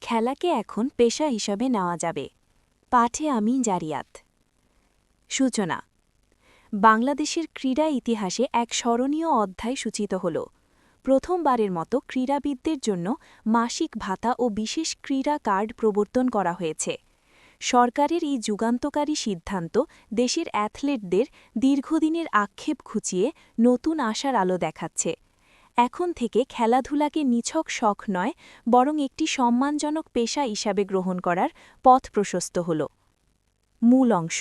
খেলাকে এখন পেশা হিসাবে নেওয়া যাবে। পাঠে আমি জারিয়াত। সূচনা। বাংলাদেশের ক্রীড়া ইতিহাসে এক স্মরণীয় অধ্যায় সূচিত হল। প্রথমবারের মতো ক্রীড়াবিদদের জন্য মাসিক ভাতা ও বিশেষ ক্রীড়া কার্ড প্রবর্তন করা হয়েছে। সরকারের এই যুগান্তকারী সিদ্ধান্ত দেশের অ্যাথলেটদের দীর্ঘদিনের আক্ষেপ ঘুচিয়ে নতুন আশার আলো দেখাচ্ছে। এখন থেকে খেলাধুলাকে নিছক শখ নয়, বরং একটি সম্মানজনক পেশা হিসাবে গ্রহণ করার পথ প্রশস্ত হল। মূল অংশ।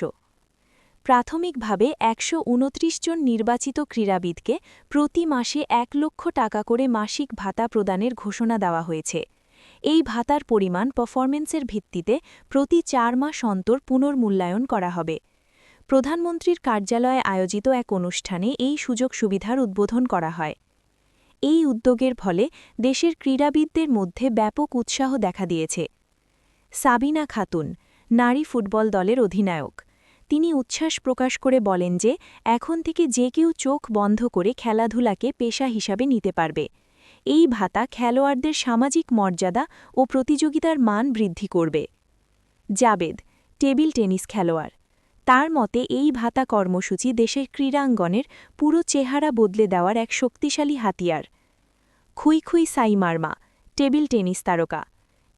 প্রাথমিকভাবে ১২৯ জন নির্বাচিত ক্রীড়াবিদকে প্রতি মাসে ১ লক্ষ টাকা করে মাসিক ভাতা প্রদানের ঘোষণা দেওয়া হয়েছে। এই ভাতার পরিমাণ পারফরমেন্সের ভিত্তিতে প্রতি ৪ মাস অন্তর পুনর্মূল্যায়ন করা হবে। প্রধানমন্ত্রীর কার্যালয়ে আয়োজিত এক অনুষ্ঠানে এই সুযোগ সুবিধার উদ্বোধন করা হয়। এই উদ্যোগের ফলে দেশের ক্রীড়াবিদদের মধ্যে ব্যাপক উৎসাহ দেখা দিয়েছে। সাবিনা খাতুন, নারী ফুটবল দলের অধিনায়ক, তিনি উচ্ছ্বাস প্রকাশ করে বলেন যে এখন থেকে যে কেউ চোখ বন্ধ করে খেলাধুলাকে পেশা হিসাবে নিতে পারবে। এই ভাতা খেলোয়াড়দের সামাজিক মর্যাদা ও প্রতিযোগিতার মান বৃদ্ধি করবে। জাবেদ, টেবিল টেনিস খেলোয়াড়, তার মতে এই ভাতা কর্মসূচি দেশের ক্রীড়াঙ্গনের পুরো চেহারা বদলে দেওয়ার এক শক্তিশালী হাতিয়ার। খুই সাইমারমা, টেবিল টেনিস তারকা,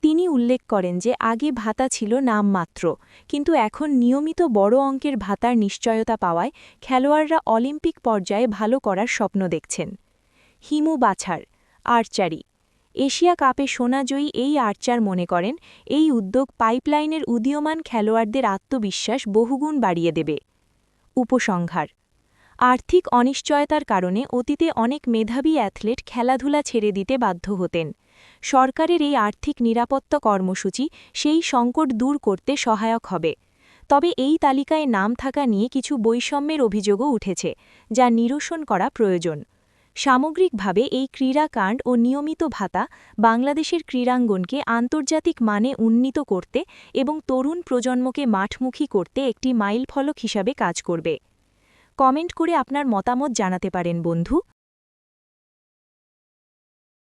তিনি উল্লেখ করেন যে আগে ভাতা ছিল নামমাত্র, কিন্তু এখন নিয়মিত বড় অঙ্কের ভাতার নিশ্চয়তা পাওয়ায় খেলোয়াড়রা অলিম্পিক পর্যায়ে ভালো করার স্বপ্ন দেখছেন। হিমু বাছার, আর্চারি, এশিয়া কাপে সোনাজয়ী এই আর্চার মনে করেন এই উদ্যোগ পাইপলাইনের উদীয়মান খেলোয়াড়দের আত্মবিশ্বাস বহুগুণ বাড়িয়ে দেবে। উপসংহার। আর্থিক অনিশ্চয়তার কারণে অতীতে অনেক মেধাবী অ্যাথলেট খেলাধুলা ছেড়ে দিতে বাধ্য হতেন। সরকারের এই আর্থিক নিরাপত্তা কর্মসূচি সেই সংকট দূর করতে সহায়ক হবে। তবে এই তালিকায় নাম থাকা নিয়ে কিছু বৈষম্যের অভিযোগও উঠেছে, যা নিরসন করা প্রয়োজন। সামগ্রিকভাবে এই ক্রীড়া কার্ড ও নিয়মিত ভাতা বাংলাদেশের ক্রীড়াঙ্গনকে আন্তর্জাতিক মানে উন্নীত করতে এবং তরুণ প্রজন্মকে মাঠমুখী করতে একটি মাইলফলক হিসাবে কাজ করবে। কমেন্ট করে আপনার মতামত জানাতে পারেন বন্ধু।